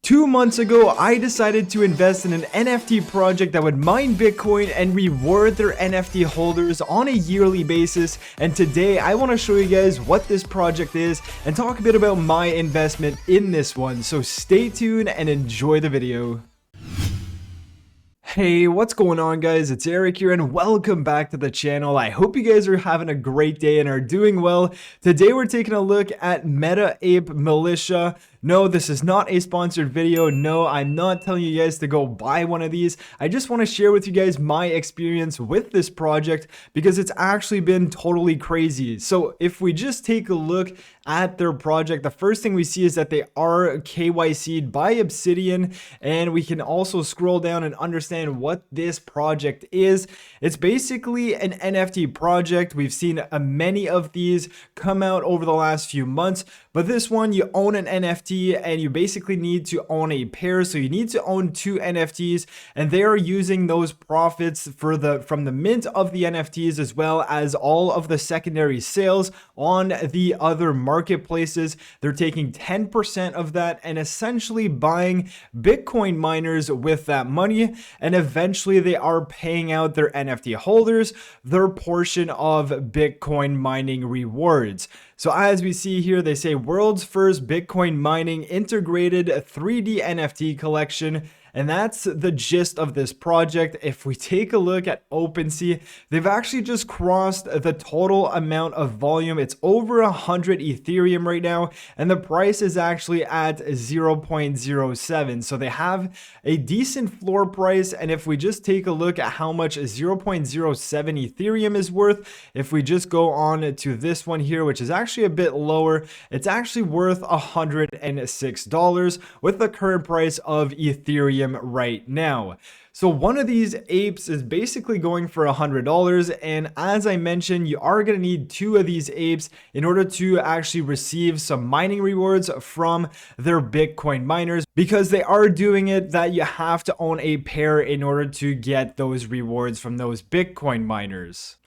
2 months ago, I decided to invest in an NFT project that would mine Bitcoin and reward their NFT holders on a yearly basis. And today I want to show you guys what this project is and talk a bit about my investment in this one. So stay tuned and enjoy the video. Hey, what's going on, guys? It's Eric here and welcome back to the channel. I hope you guys are having a great day and are doing well. Today we're taking a look at Meta Ape Militia. No, this is not a sponsored video. No, I'm not telling you guys to go buy one of these. I just want to share with you guys my experience with this project because it's actually been totally crazy. So if we just take a look at their project, the first thing we see is that they are KYC'd by Obsidian, and we can also scroll down and understand what this project is. It's basically an NFT project. We've seen many of these come out over the last few months, but this one, you own an NFT and you basically need to own a pair. So you need to own 2 NFTs, and they are using those profits from the mint of the NFTs as well as all of the secondary sales on the other marketplaces. They're taking 10% of that and essentially buying Bitcoin miners with that money, and eventually they are paying out their NFT holders their portion of Bitcoin mining rewards. So as we see here, they say world's first Bitcoin mining integrated 3D NFT collection. And that's the gist of this project. If we take a look at OpenSea, they've actually just crossed the total amount of volume. It's over 100 Ethereum right now, and the price is actually at 0.07. So they have a decent floor price. And if we just take a look at how much 0.07 Ethereum is worth, if we just go on to this one here, which is actually a bit lower, it's actually worth $106 with the current price of Ethereum right now. So one of these apes is basically going for $100, and as I mentioned, you are going to need 2 of these apes in order to actually receive some mining rewards from their Bitcoin miners, because they are doing it that you have to own a pair in order to get those rewards from those Bitcoin miners.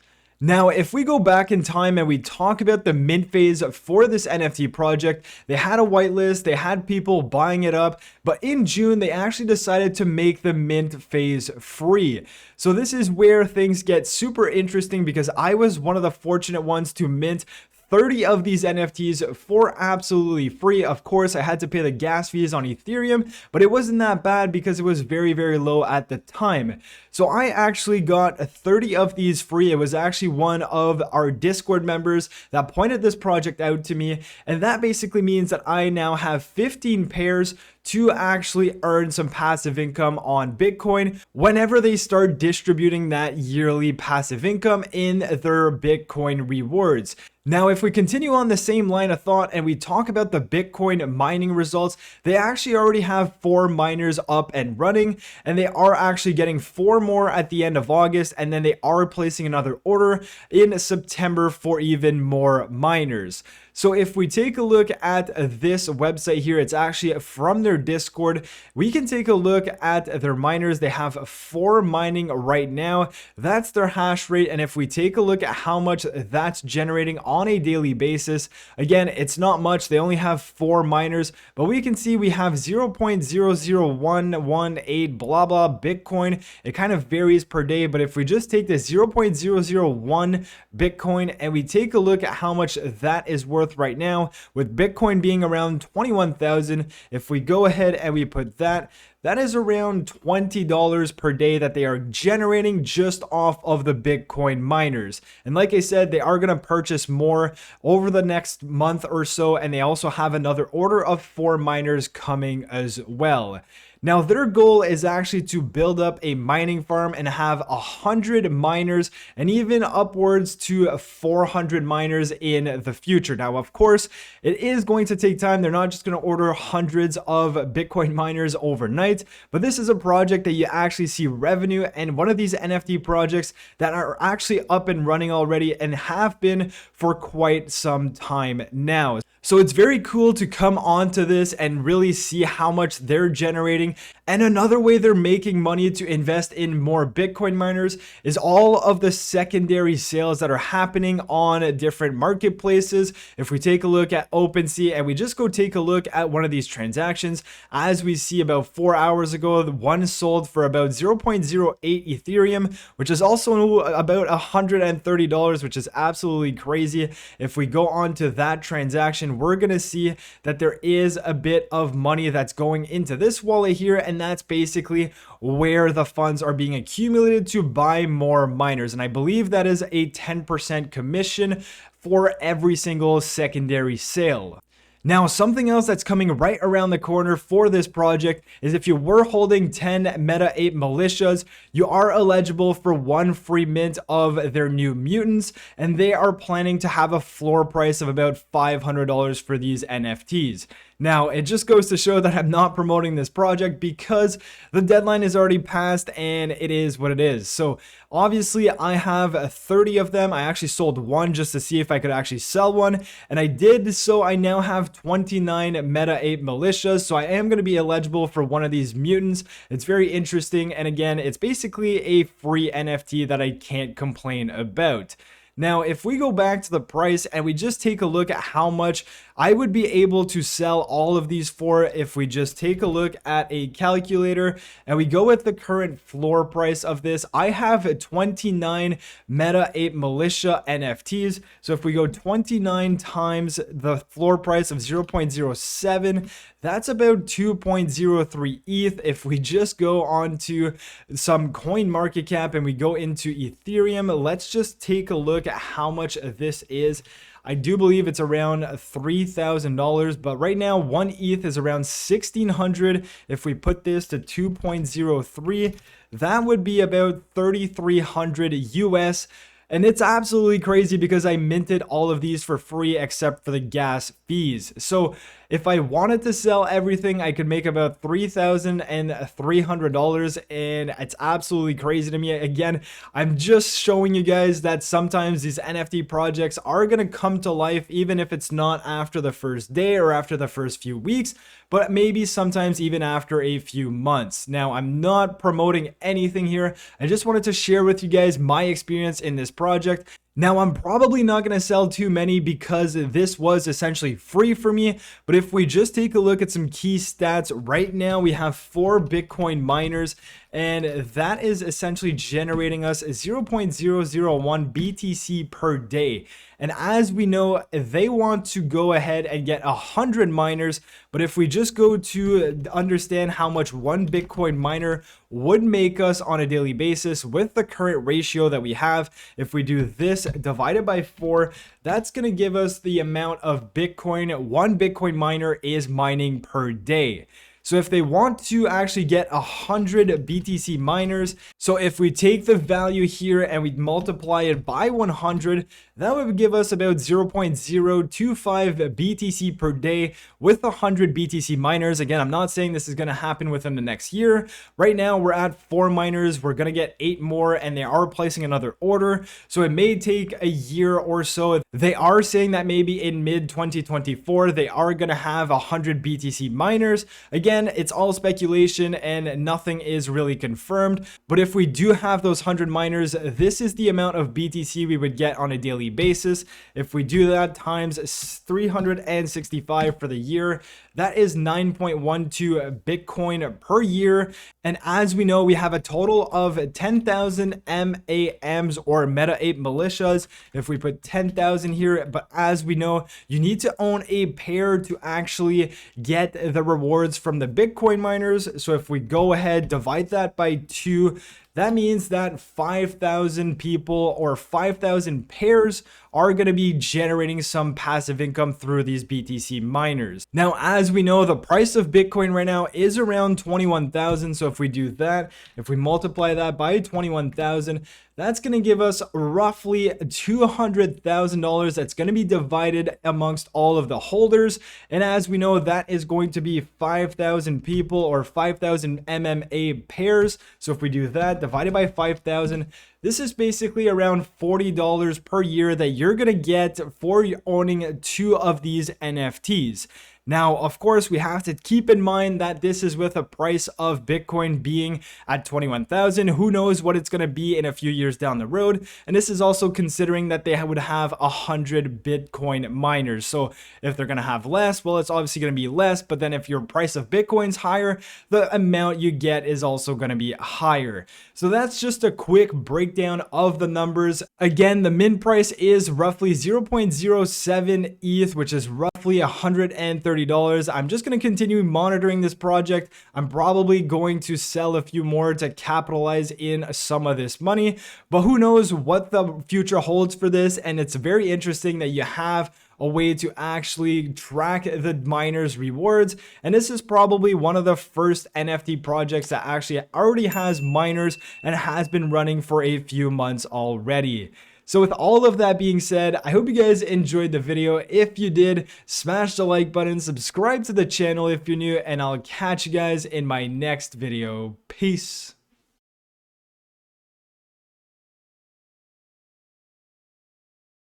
Now, if we go back in time and we talk about the mint phase for this NFT project, they had a whitelist, they had people buying it up, but in June, they actually decided to make the mint phase free. So this is where things get super interesting, because I was one of the fortunate ones to mint 30 of these NFTs for absolutely free. Of course, I had to pay the gas fees on Ethereum, but it wasn't that bad because it was very, very low at the time. So I actually got 30 of these free. It was actually one of our Discord members that pointed this project out to me. And that basically means that I now have 15 pairs to actually earn some passive income on Bitcoin whenever they start distributing that yearly passive income in their Bitcoin rewards. Now, if we continue on the same line of thought and we talk about the Bitcoin mining results, they actually already have 4 miners up and running, and they are actually getting 4 more at the end of August, and then they are placing another order in September for even more miners. So if we take a look at this website here, it's actually from their Discord. We can take a look at their miners. They have 4 mining right now. That's their hash rate. And if we take a look at how much that's generating on a daily basis, again, it's not much. They only have 4 miners, but we can see we have 0.00118 blah blah Bitcoin. It kind of varies per day, but if we just take this 0.001 Bitcoin and we take a look at how much that is worth right now, with Bitcoin being around 21,000, if we go ahead and we put that is around $20 per day that they are generating just off of the Bitcoin miners. And like I said, they are going to purchase more over the next month or so, and they also have another order of 4 miners coming as well. Now, their goal is actually to build up a mining farm and have 100 miners and even upwards to 400 miners in the future. Now, of course, it is going to take time. They're not just going to order hundreds of Bitcoin miners overnight, but this is a project that you actually see revenue, and one of these NFT projects that are actually up and running already and have been for quite some time now. So it's very cool to come onto this and really see how much they're generating. And another way they're making money to invest in more Bitcoin miners is all of the secondary sales that are happening on different marketplaces. If we take a look at OpenSea and we just go take a look at one of these transactions, as we see about 4 hours ago, the one sold for about 0.08 Ethereum, which is also about $130, which is absolutely crazy. If we go on to that transaction, we're going to see that there is a bit of money that's going into this wallet here, and that's basically where the funds are being accumulated to buy more miners. And I believe that is a 10% commission for every single secondary sale. Now, something else that's coming right around the corner for this project is if you were holding 10 Meta Ape militias, you are eligible for one free mint of their new mutants, and they are planning to have a floor price of about $500 for these NFTs. Now, it just goes to show that I'm not promoting this project because the deadline is already passed and it is what it is. So obviously I have 30 of them. I actually sold one just to see if I could actually sell one, and I did. So I now have 29 Meta Ape militias. So I am going to be eligible for one of these mutants. It's very interesting. And again, it's basically a free NFT that I can't complain about. Now, if we go back to the price and we just take a look at how much I would be able to sell all of these for, if we just take a look at a calculator and we go with the current floor price of this, I have 29 Meta Ape Militia NFTs. So if we go 29 times the floor price of 0.07, that's about 2.03 ETH. If we just go on to some coin market cap and we go into Ethereum, let's just take a look at how much this is. I do believe it's around $3,000, but right now 1 ETH is around 1,600. If we put this to 2.03, that would be about 3,300 US. And it's absolutely crazy because I minted all of these for free except for the gas fees. So if I wanted to sell everything, I could make about $3,300, and it's absolutely crazy to me. Again, I'm just showing you guys that sometimes these NFT projects are going to come to life, even if it's not after the first day or after the first few weeks, but maybe sometimes even after a few months. Now, I'm not promoting anything here. I just wanted to share with you guys my experience in this project. Now, I'm probably not going to sell too many because this was essentially free for me, but if we just take a look at some key stats, right now we have 4 Bitcoin miners, and that is essentially generating us 0.001 BTC per day. And as we know, they want to go ahead and get 100 miners, but if we just go to understand how much one Bitcoin miner would make us on a daily basis with the current ratio that we have, if we do this divided by 4, that's going to give us the amount of Bitcoin one Bitcoin miner is mining per day. So if they want to actually get 100 BTC miners, so if we take the value here and we multiply it by 100, that would give us about 0.025 BTC per day with 100 BTC miners. Again, I'm not saying this is going to happen within the next year. Right now, we're at 4 miners. We're going to get 8 more, and they are placing another order. So it may take a year or so. They are saying that maybe in mid-2024, they are going to have 100 BTC miners. Again, it's all speculation and nothing is really confirmed. But if we do have those 100 miners, this is the amount of BTC we would get on a daily basis. If we do that times 365 for the year, that is 9.12 Bitcoin per year. And as we know, we have a total of 10,000 MAMs or Meta Ape militias. If we put 10,000 here, but as we know, you need to own a pair to actually get the rewards from the Bitcoin miners. So if we go ahead, divide that by 2, that means that 5,000 people or 5,000 pairs are going to be generating some passive income through these BTC miners. Now, as we know, the price of Bitcoin right now is around 21,000. So if we do that, if we multiply that by 21,000, that's going to give us roughly $200,000 that's going to be divided amongst all of the holders. And as we know, that is going to be 5,000 people or 5,000 MMA pairs. So if we do that divided by 5,000, this is basically around $40 per year that you're gonna get for owning 2 of these NFTs. Now, of course, we have to keep in mind that this is with a price of Bitcoin being at 21,000. Who knows what it's going to be in a few years down the road. And this is also considering that they would have 100 Bitcoin miners. So if they're going to have less, well, it's obviously going to be less. But then if your price of Bitcoin's higher, the amount you get is also going to be higher. So that's just a quick breakdown of the numbers. Again, the min price is roughly 0.07 ETH, which is roughly $130. I'm just going to continue monitoring this project. I'm probably going to sell a few more to capitalize in some of this money, but who knows what the future holds for this. And it's very interesting that you have a way to actually track the miners' rewards. And this is probably one of the first NFT projects that actually already has miners and has been running for a few months already. So with all of that being said, I hope you guys enjoyed the video. If you did, smash the like button, subscribe to the channel if you're new, and I'll catch you guys in my next video. Peace.